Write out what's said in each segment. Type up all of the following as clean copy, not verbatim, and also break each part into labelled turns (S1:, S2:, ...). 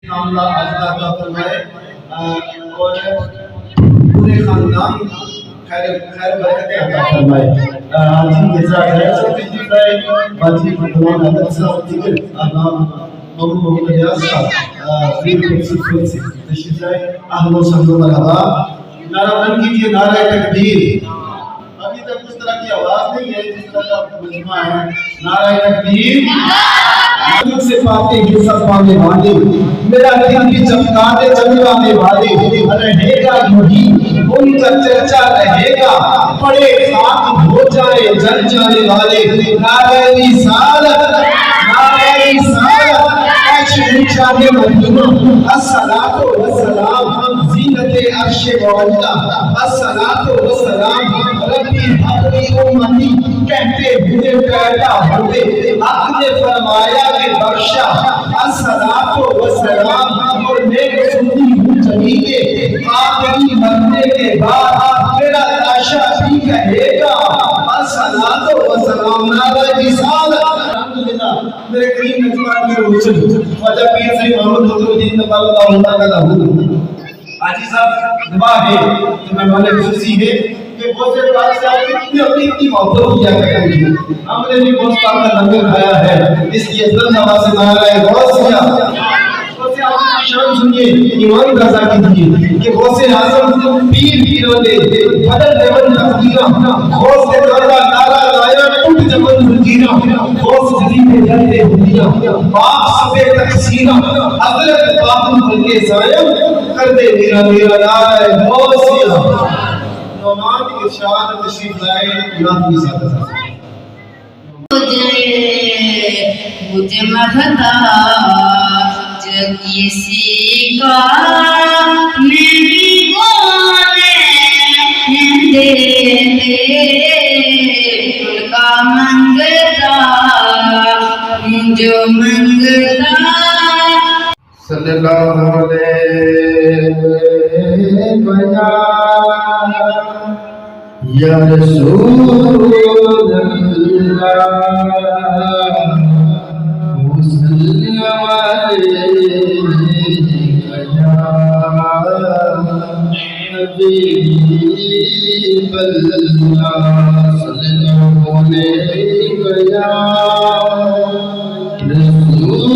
S1: معاملہ عطا فرمائے اور پورے خاندان خیر برکتیں عطا فرمائے. آجی جزاک خیر سے تشریف لائے باجی دوان حضرت صاحب ذکر آمام محمد ریاض صاحب پیر سے تشریف لائے. اہل و سہل و مرحبا. نعرہ بلند کیجیے نعرہ تکبیر. ابھی تک اس طرح کی آواز نہیں ہے جس طرح کا مجمع ہے. نعرہ تکبیر. ملک سے پاتے یہ سب پانے والے میرا دل بھی چمکاتے چمکانے والے رہے گا یہی ان کا چرچا رہے گا پڑے خاک ہو جائے جل جانے والے. نعرہ رسالت نعرہ رسالت شاہ مدینہ الصلاۃ والسلام زینت عرش مولا الصلاۃ والسلام ربی حبلی امتی کہتے ہوئے پیدا ہوئے حق نے فرمایا کہ بخشا الصلاۃ والسلام. اور میں سنتی ہوں جمیلے آخری مرنے کے بعد میرا لاشا بھی کہے گا الصلاۃ والسلام. نعرہ رسالت. الحمدللہ میرے کریم نجمان کی روح سے خواجہ پیر سے محمد حضور الدین نبال اللہ تعالیٰ حاجی صاحب دعا ہے کہ میں مانے خصوصی ہے کہ بہت سے پاک صاحب کی اپنی محبت کیا کرتے ہیں. ہم نے بھی بہت پاک کا لنگر کھایا ہے اس لیے بلند آواز سے نعرہ غوثیہ غوث اعظم کی شان سنیے ایمان رضا کیجیے کہ غوث اعظم پیر پیروں نے بدل دیون تقدیرہ غوث سے دردا نعرہ لایا ٹوٹ جبل زنجیرہ غوث جدید جلتے ہدیہ باپ سبے تقسیرہ حضرت باطن بلکہ زائم کر دے میرا نعرہ غوثیہ. نعمان ارشاد تشریف لائے یاد بھی ساتھ
S2: مجھے محتاج کسی کا میں بھی بولے دے ان کا منگتا جو منگتا.
S1: صلی اللہ علیہ یا رسول اللہ وسلم علیک یا حبیب اللہ صلی اللہ علیک یا رسول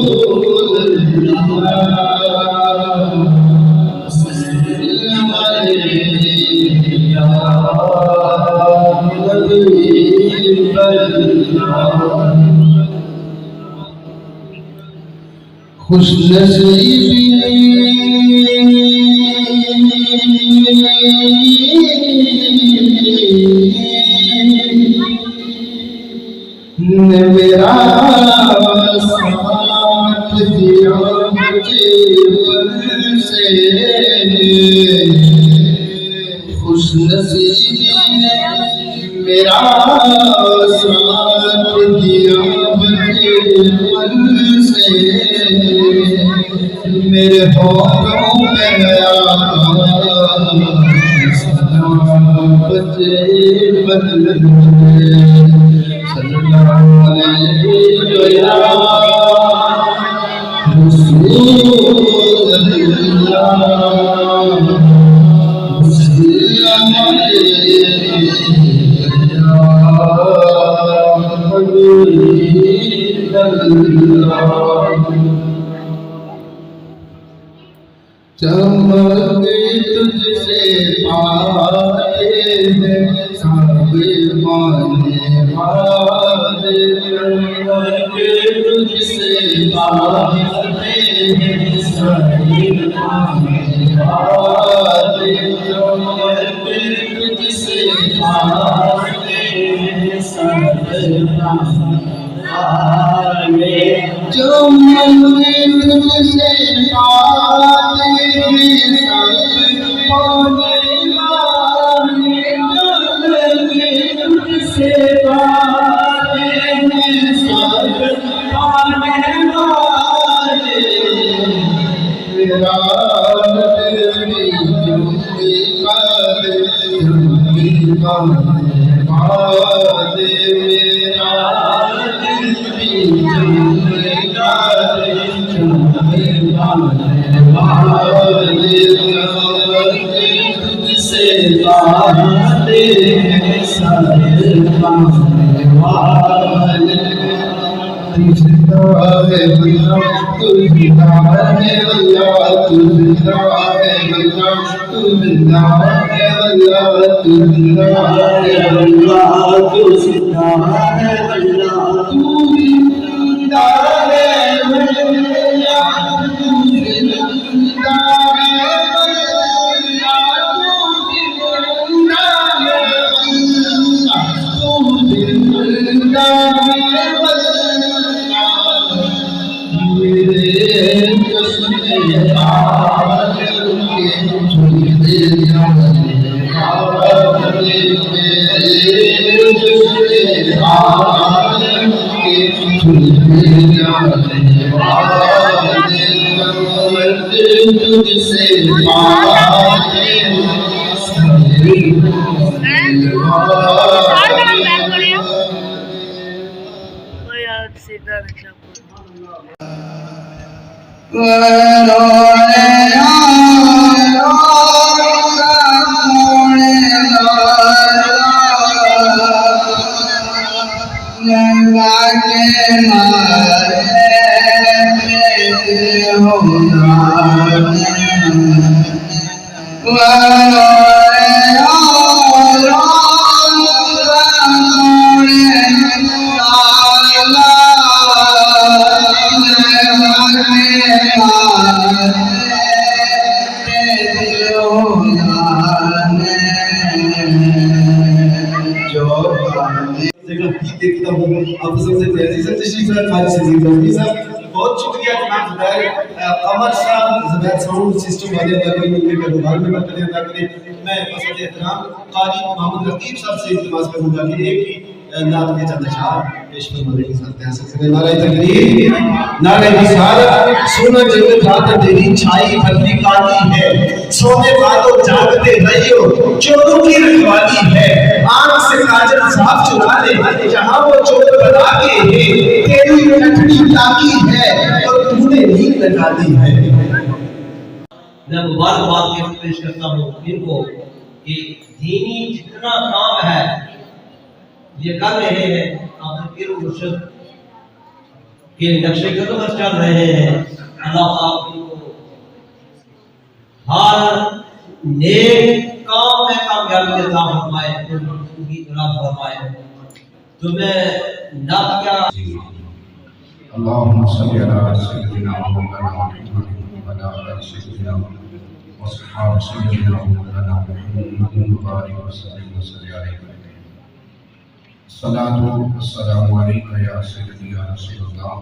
S1: اللہ وسلم علیک یا حبیب اللہ. خوش نصیبی نے میرا ساتھ دیا مجھے بل سے. خوش نصیبی نے میرا ساتھ دیا مجھے بل سے. میرے ہاتھوں میں گیا بچے بدل صلی اللہ علیہ یا رسول اللہ وسلم علیک یا حبیب اللہ. چمکے تجھ سے پاتے ہیں سب مانے والے. چمکے تجھ سے پاتے ہیں سب مانے والے. چمکے تجھ سے پاتے ہیں سب مانے والے. چمکے تجھ سے پاتے ہیں سب پانے والے. چمکے تجھ سے پاتے ہیں سب پانے والے. میرا دل بھی جھومے والے جھومے والے. میرا دل بھی جھومے والے جھومے والے. والے سلمان والے تو زندہ ہے اللہ تو زندہ ہے اللہ تو زندہ ہے اللہ تو زندہ ہے اللہ تو زندہ ہے اللہ تو زندہ ہے اللہ تو زندہ ہے بہت شکریہ جناب زبیر قمر صاحب زبیر ساؤنڈ سسٹم والے ادا کریں ان کے کاروبار میں برکت ادا کریں. میں بصد احترام قاری محمد رقیب صاحب سے التماس کروں گا کہ ایک ہی نعت کے چند اشعار پیش فرمانے کے ساتھ حاصل کریں. نعرہ تکبیر، نعرہ رسالت. سونا جنت رات تیری چھائی بھرتی کالی ہے، سونے والو جاگتے رہیو چوروں کی رکھوالی ہے. آنکھ سے کاجل صاف چرا لے جہاں وہ چور بنا کے ہے، تیری کٹڑی تاکی ہے اور تو نے نیند لگا دی ہے.
S3: میں مبارکباد کے پیش کرتا ہوں ان کو کہ دینی جتنا کام ہے یہ کر رہے ہیں. آپ پیر و مرشد کے نقش قدم پر چل رہے ہیں. اللہ آپ ان کو ہر نیک کام میں کامیابی عطا فرمائے، ان کی اطاعت فرمائے. تو میں نہ کیا
S4: اللهم صل على سيدنا مولانا محمد وعلى آل سيدنا وصحابه سيدنا مولانا محمد وبارك وسلم عليه. الصلاة والسلام عليك يا سيدي يا رسول الله،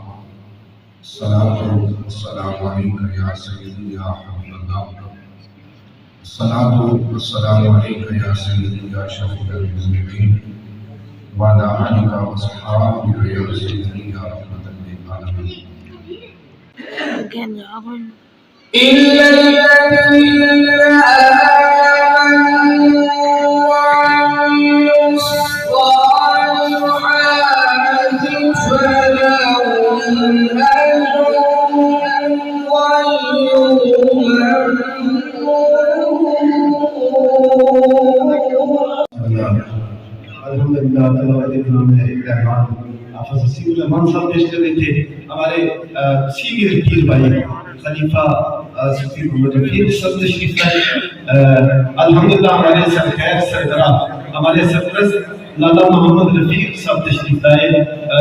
S4: الصلاة والسلام عليك يا سيدي يا حبيب الله، الصلاة والسلام عليك يا سيدي يا شفيع المذنبين وعلى آلك وصحابك يا سيدي يا رحمة للعالمين.
S2: إلا الذين آمنوا وعملوا الصالحات فلهم أجر
S1: الحمدللہ تلاوت کلام ہے رحمان حافظ حسین الرحمان صاحب پیش کر رہے تھے. ہمارے سینئر پیر بھائی خلیفہ صفی محمد رفیق صاحب تشریف لائے. الحمدللہ ہمارے سرخیر سربراہ ہمارے سرپرست لالا محمد رفیق صاحب تشریف لائے.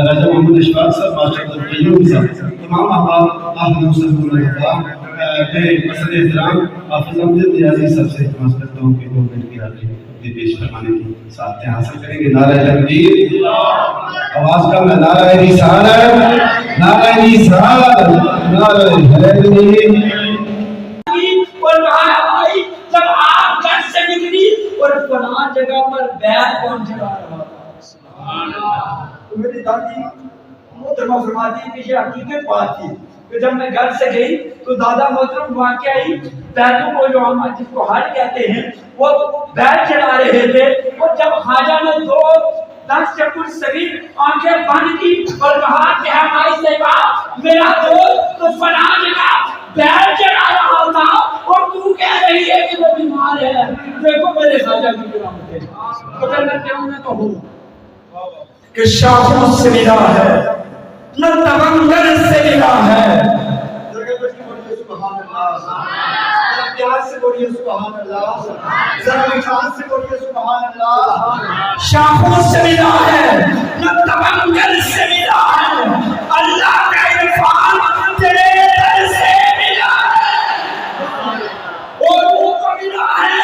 S1: راجہ محمد اشفاق صاحب، ماشاء اللہ قیوم صاحب، تمام احباب اہل وسہلا مرحبا. میں بصد احترام حافظ امجد نیازی صاحب سے التماس کرتا ہوں کہ 2 منٹ کی حاضری پیش فرمانے کی ساتھ حاصل کریں گے. نعرہ تکبیر، آواز کا میں نعرہ رسالت، نعرہ رسالت، نعرہ حیدری.
S5: اور کہا بھائی جب آپ گھر سے نکلی اور فلاں جگہ پر بیل کون چلا رہا تھا؟ میری دادی محترمہ فرماتی کہ یہ حقیقت بات تھی کہ جب میں گھر سے گئی تو دادا محترم وہاں کے آئی بیلوں کو جو ہم جس کو ہل کہتے ہیں وہ بیل چلا رہے تھے. اور جب خواجہ نے 10 چکر صغیر آنکھیں بند کی اور کہا کہ ہماری صاحبہ میرا دوست تو فلاں جگہ بیل چلا رہا تھا اور تو کہہ رہی ہے کہ وہ بیمار ہے. دیکھو میرے خواجہ کی کرامت ہے. تو پھر میں کہوں کہ شاخوں سے ملا ہے نہ تمنگر سے ملا ہے.
S1: سبحان اللہ. پیار سے بولیے سبحان اللہ. ذرا مٹھاس سے بولیے سبحان اللہ.
S5: شاخوں سے ملا ہے نہ تمنگر سے ملا ہے. اللہ کا عرفان تیرے در سے ملا ہے. اور وہ کو ملا ہے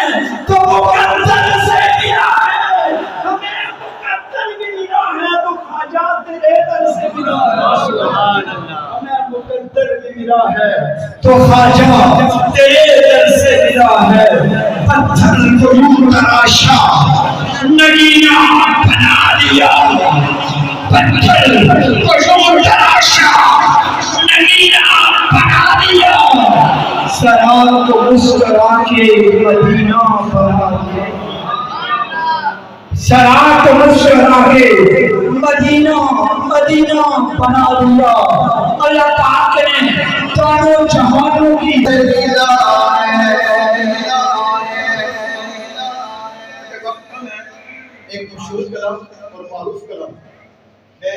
S5: تو مقدر سے ملا ہے. ہمیں مقدر بھی ملا ہے تو خواجہ تیرے در سے ملا ہے. سبحان اللہ. ہمیں مقدر بھی ملا ہے تو خواجہ تیرے در سے ملا ہے. پتھر کو یوں تراشا نگینہ بنا دیا. پتھر کو یوں تراشا نگینہ بنا دیا. سلام کو مسکرا کے مدینہ بنا دیا. سلام کو مسکرا کے مدینہ بنا دیا. اللہ پاک نے چاروں جہانوں کی
S1: ایک مشہور کلام اور معروف کلام ہے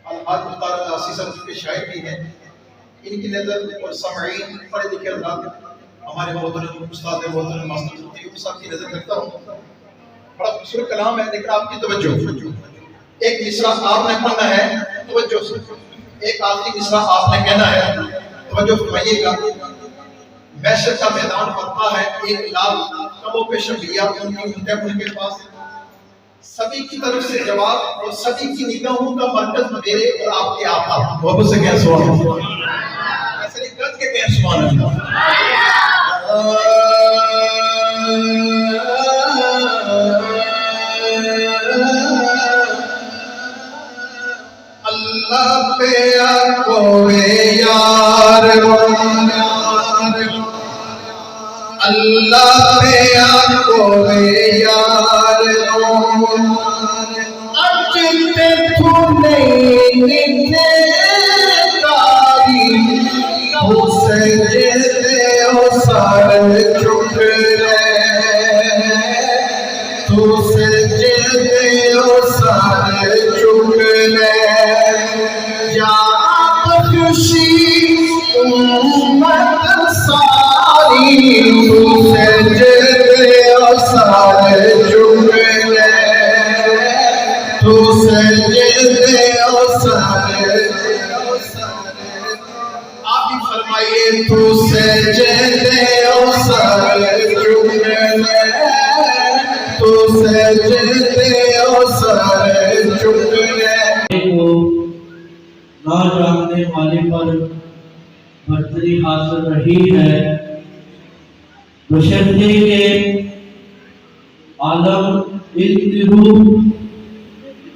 S1: الحاج مختار ناصری صاحب کے شاعر بھی ہیں. ان کی نظر اور سامعین پڑھے لکھے حضرات ہمارے محترم استاد محترم ماسٹر مفتی صاحب کی نظر رکھتا ہوں. بڑا خوبصورت کلام ہے لیکن آپ کی توجہ. ایک مصرع آپ نے پڑھنا ہے توجہ سے. ایک آخری مصرع آپ نے کہنا ہے توجہ فرمائیے گا. محشر کا میدان پڑتا ہے 1 لاکھ کموں پہ شبیہ ان کی ہوتے ہیں ان کے پاس. سبھی کی طرف سے جواب اور سبھی کی نگاہوں کا مرکز میرے اور آپ کے آقا محبت سے کہہ سبحان اللہ. ایسے نہیں گرج کے کہہ سبحان اللہ. اللہ پہ کوئی یار اللہ پہ کوئی یار اجتے تو نہیں نکاری ہو سجدے ہو سر جھک رہے. تو سجدے ہو سر جھک رہے. یا خوشی امت ساری تو سجدے ہو سر جھک رہے. تو سجدے ہو سر. آپ بھی فرمائیے تو سجدے ہو سر جھک رہے. تو سجدے ہو سر جھک رہے.
S6: نہ جاننے والے پر برتری حاصل رہی ہے. بشرطے کے عالم علم روح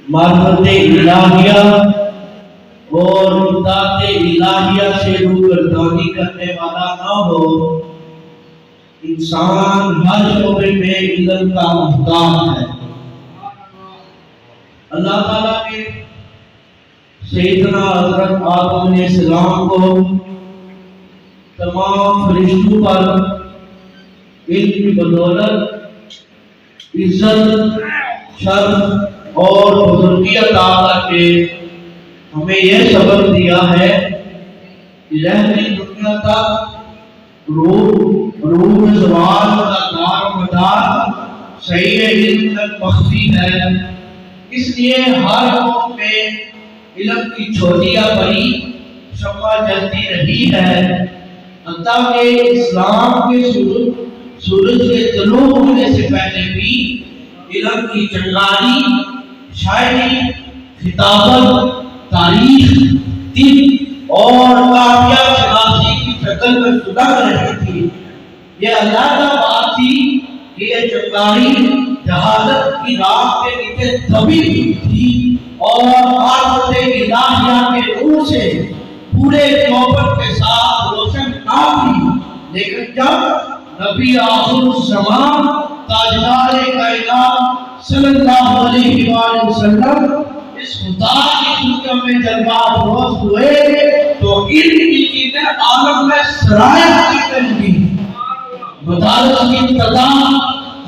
S6: معرفت الہیہ اور ذات الہیہ سے روگردانی کرنے والا نہ ہو. انسان ہر شعبے میں علم کا محتاج ہے. اللہ تعالیٰ نے سیدنا حضرت آدم علیہ السلام کو تمام فرشتوں پر علم کی بدولت عزت شرف اور بزرگی عطا کر کے ہمیں یہ سبق دیا ہے کہ ظاہری دنیا تک روح زوال کا دار و مدار صحیح علم تک مخفی ہے. اس لیے ہر قوم میں علم کی چھوٹی یا بڑی شمع جلتی رہی ہے. حتیٰ کہ اسلام کے سورج کے طلوع ہونے سے پہلے بھی علم کی چنگاری شاعری خطابت تاریخ طب اور کافیہ شناسی کی شکل میں سلگ رہی تھی. یہ اللہ کا بات تھی کہ یہ چنگاری جہالت کی راہ کے نیچے دبی ہوئی تھی اور معرفت الہیہ کے نور سے پورے نوبت کے ساتھ روشن نہ تھی. لیکن جب نبی آخر الزمان تاجدار کائنات صلی اللہ علیہ وآلہ وسلم اس خدا کی دنیا میں جلوہ افروز ہوئے تو علم کی چیزیں عالم میں سرایت کی گئی. مدارس کی ابتدا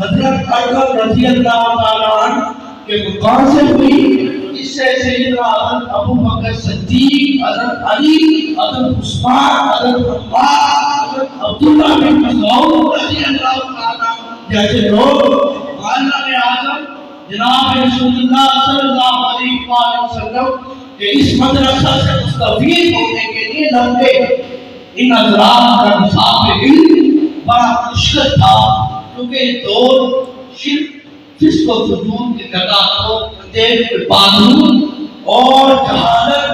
S6: حضرت ارقم رضی اللہ تعالیٰ عنہ کے مقام سے ہوئی، اس سے سیدنا حضرت ابو بکر صدیق، حضرت علی، حضرت عثمان، حضرت عمار، حضرت عبداللہ بن مسعود رضی اللہ تعالیٰ عنہ جیسے لوگ معلم اعظم جناب رسول اللہ صلی اللہ علیہ وآلہ وسلم کہ اس مدرسہ سے مستفید ہونے کے لیے لڑتے۔ ان حضرات کا نصاب علم بڑا مشکل تھا، کیونکہ یہ دور شرک، فسق و فجور کی جگہ کو دیکھ قانون اور جہالت،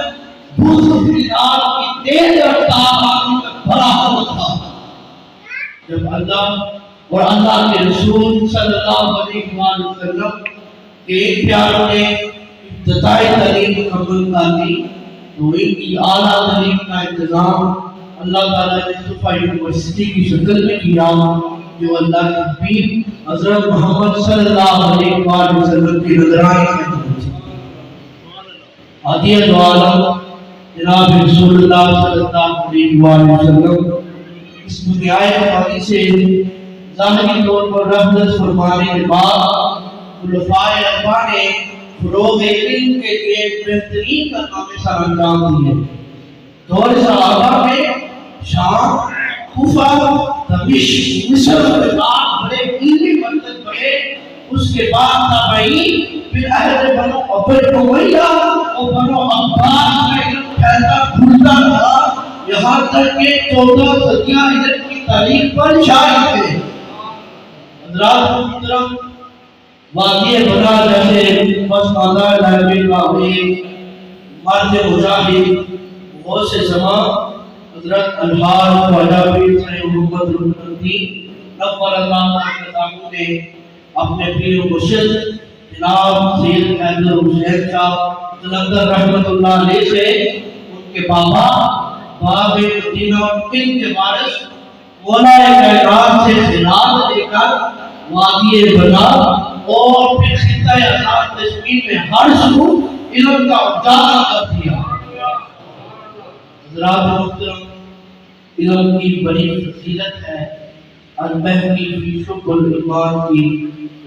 S6: بھوت و فریاد کی تیز رفتار آنے کا بڑا ہوا تھا۔ جب اللہ اور اللہ کے رسول صلی اللہ علیہ وآلہ وسلم کے پیار نے ابتدائی تعلیم مکمل کر دی تو ان کی اعلیٰ تعلیم کا انتظام اللہ تعالیٰ نے صفا یونیورسٹی کی شکل میں کیا، جو اللہ کے حبیب حضرت محمد صلی اللہ علیہ وآلہ وسلم کی نگرانی میں ہوئی۔ ہادی عالم جناب رسول اللہ صلی اللہ علیہ وآلہ وسلم اس دنیائے فانی سے ظاہری طور پر رحمت فرمانے کے بعد خلفائے اربعہ نے فروغ علم کے لیے بہترین کارنامے سر انجام دیے۔ دور صحابہ میں شام، کوفہ، دمشق، مصر کے بعد بڑے علمی مرکز بڑے، اس کے بعد تابعین، پھر اہل بنو عبید امیہ اور بنو عباس کا علم پھیلتا پھولتا رہا، یہاں تک کہ 14 صدیاں علم کی تاریخ پر شاہد تھے۔ حضرات محترم، وادی بنا جیسے پسماندہ علاقے کا ایک مرد مجاہد غوث زمان حضرت الحاج خواجہ پیر صاحب محمد رحمتی نور اللہ تعالیٰ نے اپنے پیر و مرشد جناب سید حیدر حسین صاحب جلندھر رحمۃ اللہ علیہ سے ان کے بابا باب مدینہ اور ان کے وارث مولا کائنات سے خلافت لے کر وادی بنا اور پھر خطہ آزاد کشمیر میں ہر سو علم کا اجالا کر دیا۔ حضرات محترم، علم کی بڑی فضیلت ہے۔ البہقی فی شعب الایمان کی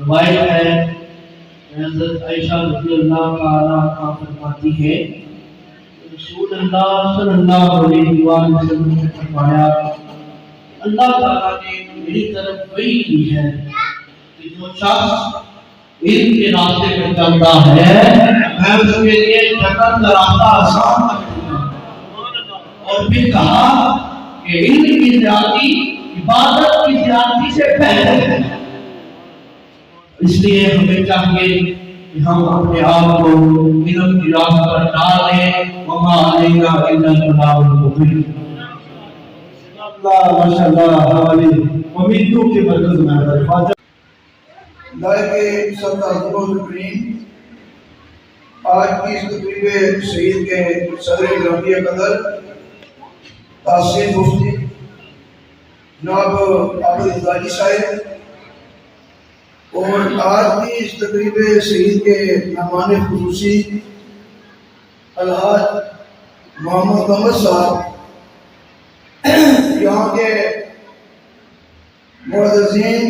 S6: روایت ہے، حضرت عائشہ رضی اللہ تعالیٰ عنہا فرماتی ہے رسول اللہ صلی اللہ علیہ وسلم نے فرمایا اللہ تعالیٰ نے میری طرف وحی کی ہے کہ جو شخص علم کے راستے پر چلتا ہے میں اس کے لیے جنت کا راستہ آسان کر دوں گا۔ اور پھر کہا کہ علم کی زیادتی عبادت کی زیادتی سے بہتر ہے، اس لیے ہمیں چاہیے کہ ہم اپنے آپ کو علم کی راہ پر ڈالیں۔ وما علینا الا البلاغ المبین۔
S1: ماشاءاللہ ہماری امیدوں کے مرکز میں ہے۔
S7: لائق صدر کریم، آج کی اس تقریب شہید کے صدر گرامی قدر تحسین مفتی جناب عابد الزاکی صاحب اور آج کی اس تقریب شہید کے مہمان خصوصی الحاج محمد محمد صاحب، یہاں کے معززین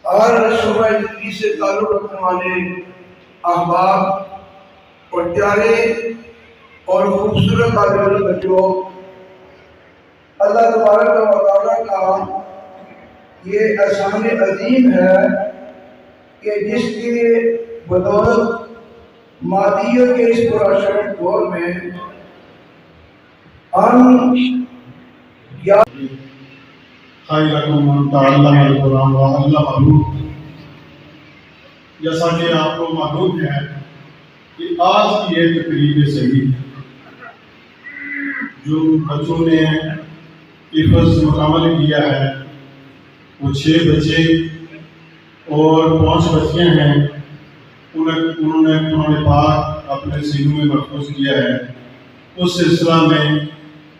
S7: اور شعبہ زندگی سے تعلق رکھنے والے احباب اور پیارے اور خوبصورت طالب علم بچوں، اللہ تبارک و تعالیٰ کا یہ احسان عظیم ہے کہ جس کی بدولت مادیت کے اس پراشر دور میں ہم یا
S8: خیرکم من تعلم القرآن وعلمہ۔ جیسا کہ آپ کو معلوم ہے کہ آج کی یہ تقریب شہید جو بچوں نے حفظ مکمل کیا ہے وہ 6 بچے اور 5 بچیاں ہیں، انہوں نے قرآن پاک اپنے سینوں میں محفوظ کیا ہے۔ اس سلسلہ میں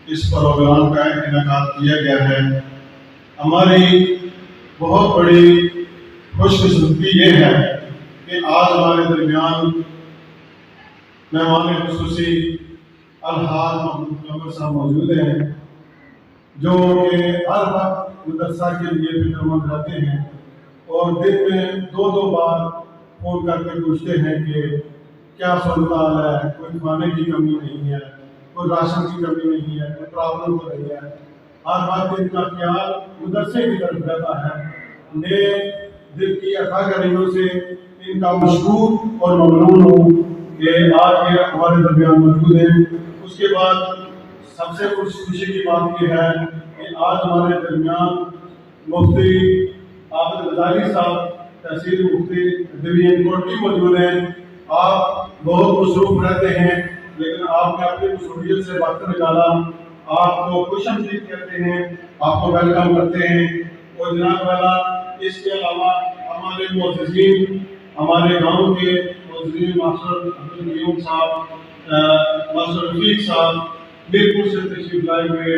S8: اس پروگرام کا انعقاد کیا گیا ہے۔ ہماری بہت بڑی خوش قسمتی یہ ہے کہ آج ہمارے درمیان مہمان خصوصی الحاج محمد صاحب موجود ہیں، جو کہ ہر وقت مدرسہ کے لیے فکر مند رہتے ہیں اور دن میں 2 بار فون کر کے پوچھتے ہیں کہ کیا صورتحال ہے، کوئی کھانے کی کمی نہیں ہے، کوئی راشن کی کمی نہیں ہے، کوئی پرابلم تو نہیں ہے۔ ہر بات ان کا خیال مدرسے کی طرف رہتا ہے۔ میں دل کی عطا کریوں سے ان کا مشکور اور ممنون ہوں کہ آج یہ ہمارے درمیان موجود ہیں۔ اس کے بعد سب سے خوشی کی بات یہ ہے کہ آج ہمارے درمیان مفتی عابد غزالی صاحب تحصیل مفتی ڈویژن کوٹلی موجود ہیں۔ آپ بہت مصروف رہتے ہیں لیکن آپ نے اپنی مصروفیت سے وقت نکالا، آپ کو خوش آمدید کہتے ہیں، آپ کو ویلکم کرتے ہیں۔ اور جناب والا اس کے علاوہ ہمارے معززین، ہمارے گاؤں کے معززین ماسٹر عبدالقیوم صاحب، ماسٹر رفیق صاحب، میرپور سے تشریف لائے ہوئے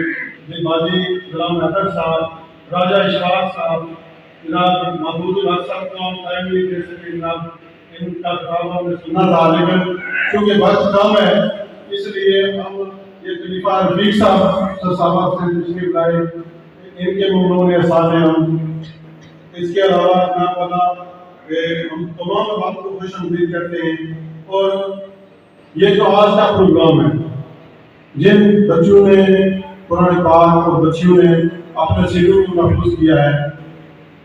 S8: باجی غلام حیدر صاحب، راجہ اشفاق صاحب، جناب محمود الحق صاحب کو ہم ٹائم نہیں دے سکتے، جناب ان کا خطاب ہم نے سنا تھا لیکن چونکہ وقت کم ہے اس لیے ہم یہ خلیفہ رفیق صاحب سے تشریف لائے، ان کے ممنون احسان ہیں ہم۔ اس کے علاوہ جناب والا ہم تمام بات کو خوش آمدید کرتے ہیں۔ اور یہ جو آج کا پروگرام ہے، جن بچوں نے قرآن پاک اور بچیوں نے اپنے سیروں کو محفوظ کیا ہے،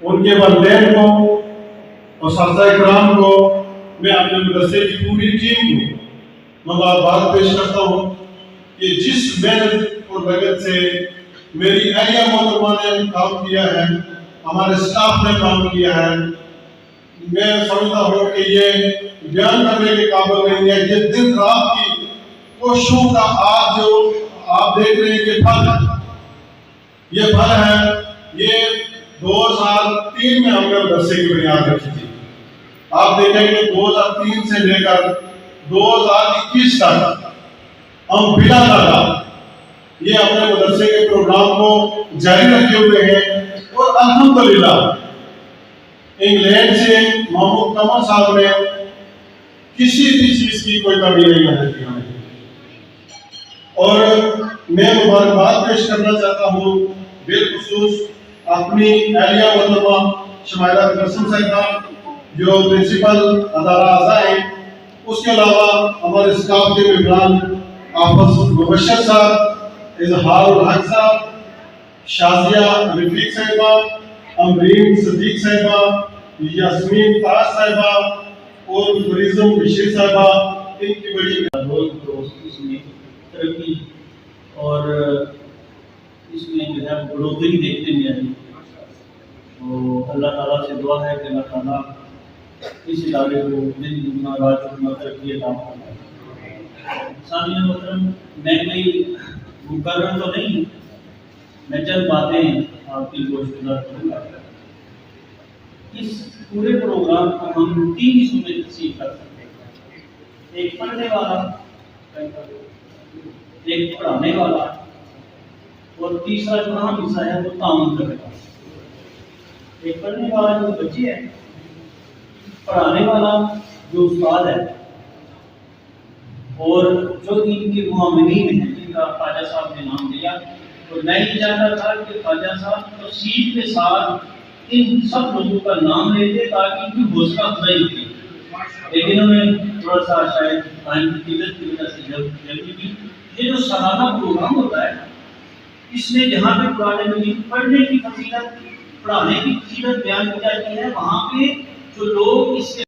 S8: ان کے والدین کو اور اساتذہ کرام کو میں اپنے مدرسے کی پوری ٹیم کو مبارکباد پیش کرتا ہوں کہ جس محنت اور لگن سے میری اہلیہ محترمہ نے کام کیا ہے، ہمارے سٹاف نے کام کیا ہے، میں سمجھتا ہوں کہ یہ بیان کرنے کے قابل نہیں ہے۔ یہ دن رات کی کوششوں کا آج جو آپ دیکھ رہے ہیں کہ پھل ہے، یہ پھل ہے۔ یہ 2003 میں ہم نے مدرسے کی بنیاد رکھی تھی۔ آپ دیکھیں کہ 2003 سے لے کر 2021 تک ہم بلا لگا یہ اپنے مدرسے کے پروگرام کو جاری رکھے ہوئے ہیں۔ اور الحمدللہ انگلینڈ سے محمود قمر صاحب نے کسی بھی چیز کی کوئی کمی نہیں آنے دی ہمیں۔ اور میں مبارکباد پیش کرنا چاہتا ہوں بالخصوص اپنی اہلیہ محترمہ شمائلہ قاسم صاحبہ جو پرنسپل ادارہ اعضاء ہیں، اس کے علاوہ ہمارے اسٹاف کے ممبران حافظ مبشر صاحب، اظہار الحق صاحب، شازیہ رفیق صاحبہ، امرین صدیق صاحبہ، یاسمین تاج صاحبہ اور فریزم بشیر صاحبہ، ان کی بڑی
S9: دوست اس میں ترقی اور اس میں جو ہے بڑھوتری دیکھنے میں آئی۔ تو اللہ تعالیٰ سے دعا ہے کہ اللہ تعالیٰ اس ادارے کو دن دگنا رات چگنا ترقی عطا فرمائے۔ سامعین محترم، میں کوئی مقرر تو نہیں، میں چند باتیں آپ کی گوشت گزار کروں گا۔ اس پورے پروگرام کو ہم 3 حصوں میں تقسیم کر سکتے ہیں، ایک پڑھنے والا، ایک پڑھانے والا اور تیسرا جو اہم حصہ ہے وہ تعاون کرنے والا۔ ایک پڑھنے والا جو بچے ہیں، پڑھانے والا جو استاد ہے، اور جو ان کے معاملین ہیں جن کا خواجہ صاحب نے نام لیا۔ تو میں یہ چاہتا تھا کہ خواجہ صاحب تفصیل کے ساتھ ان سب لوگوں کا نام لیتے تاکہ ان کی حوصلہ افزائی ہوتی، لیکن انہوں نے تھوڑا سا شاید ٹائم کی قلت کی وجہ سے جلدی کی۔ یہ جو سالانہ پروگرام ہوتا ہے، اس میں جہاں پہ قرآن مجید پڑھنے کی فضیلت، پڑھانے کی فضیلت بیان کی جاتی ہے، وہاں پہ جو لوگ اس سے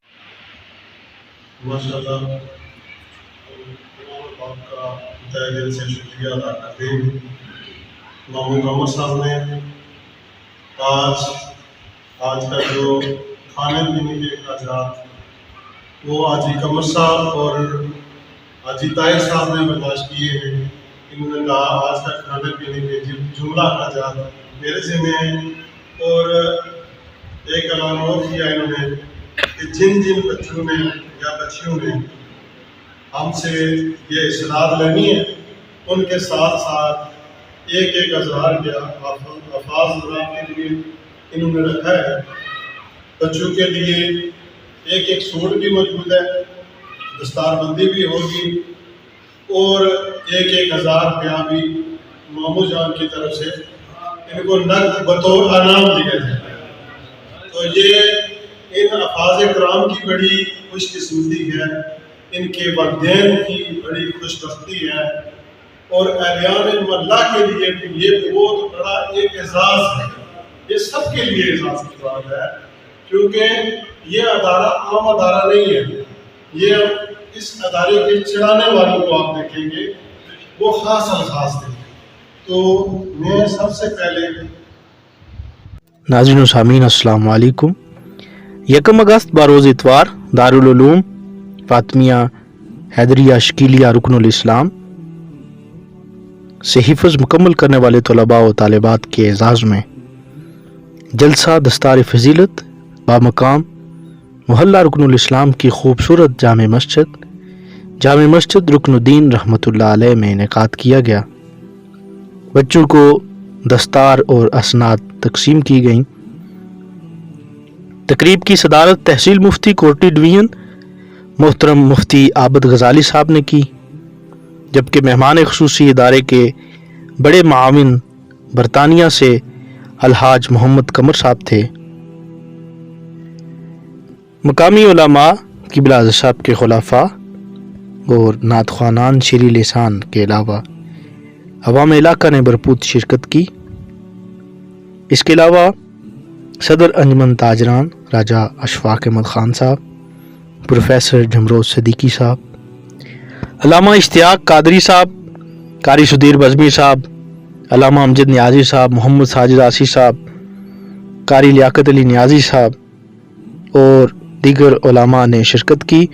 S8: ماشاءاللہ آپ کا تہہ دل سے شکریہ ادا کرتے ہیں۔ محمود قمر صاحب نے آج کا جو کھانے پینے کے اخراجات وہ حاجی قمر صاحب اور حاجی طاہر صاحب نے برداشت کیے ہیں۔ انہوں نے کہا آج کا کھانے پینے کے جملہ اخراجات میرے ذمہ ہیں، اور ایک اعلان اور کیا انہوں نے کہ جن بچوں نے یا بچیوں نے ہم سے یہ اسناد لینی ہے، ان کے ساتھ ساتھ 1,000 روپیہ افاظ نظام کے لیے انہوں نے رکھا ہے۔ بچوں کے لیے ایک سوٹ بھی موجود ہے، دستار بندی بھی ہوگی، اور 1,000 روپیہ بھی ماموں جان کی طرف سے ان کو نقد بطور انعام دیا جائے۔ تو یہ ان افاظ کرام کی بڑی خوش قسمتی ہے، ان کے والدین کی بڑی خوش بختی ہے، اور اہلیان اللہ کے لیے بھی یہ بہت بڑا ایک اعزاز ہے، یہ سب کے لیے اعزاز کی بات ہے، کیونکہ یہ ادارہ عام ادارہ نہیں ہے، یہ اس ادارے کے چلانے والوں کو آپ دیکھیں گے وہ خاص الخاص تھے۔ تو میں سب سے پہلے
S10: ناظرین و سامعین السلام علیکم۔ 1 اگست بروز اتوار دارالعلوم فاطمیہ حیدریہ شکیلیہ رکن الاسلام سے حفظ مکمل کرنے والے طلباء و طالبات کے اعزاز میں جلسہ دستار فضیلت بامقام محلہ رکن الاسلام کی خوبصورت جامع مسجد رکن الدین رحمۃ اللہ علیہ میں انعقاد کیا گیا۔ بچوں کو دستار اور اسناد تقسیم کی گئیں۔ تقریب کی صدارت تحصیل مفتی کوٹی ڈویژن محترم مفتی عابد غزالی صاحب نے کی، جبکہ مہمان خصوصی ادارے کے بڑے معاون برطانیہ سے الحاج محمد قمر صاحب تھے۔ مقامی علماء قبلہ اعظم صاحب کے خلفاء اور نعت خوانان شیریں لسان کے علاوہ عوام علاقہ نے بھرپور شرکت کی۔ اس کے علاوہ صدر انجمن تاجران راجہ اشفاق احمد خان صاحب، پروفیسر جمروز صدیقی صاحب، علامہ اشتیاق قادری صاحب، قاری سدیر بزمی صاحب، علامہ امجد نیازی صاحب، محمد ساجد آسی صاحب، قاری لیاقت علی نیازی صاحب اور دیگر علماء نے شرکت کی۔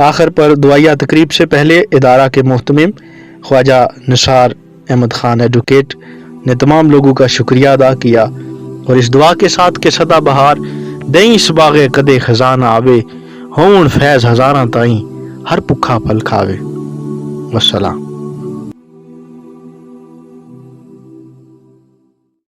S10: آخر پر دعائیہ تقریب سے پہلے ادارہ کے محتمم خواجہ نثار احمد خان ایڈوکیٹ نے تمام لوگوں کا شکریہ ادا کیا اور اس دعا کے ساتھ کہ سدا بہار دئیں اس باغے کدے خزانہ آوے، ہون فیض ہزاراں تائیں ہر پکھا پل کھاوے۔ والسلام۔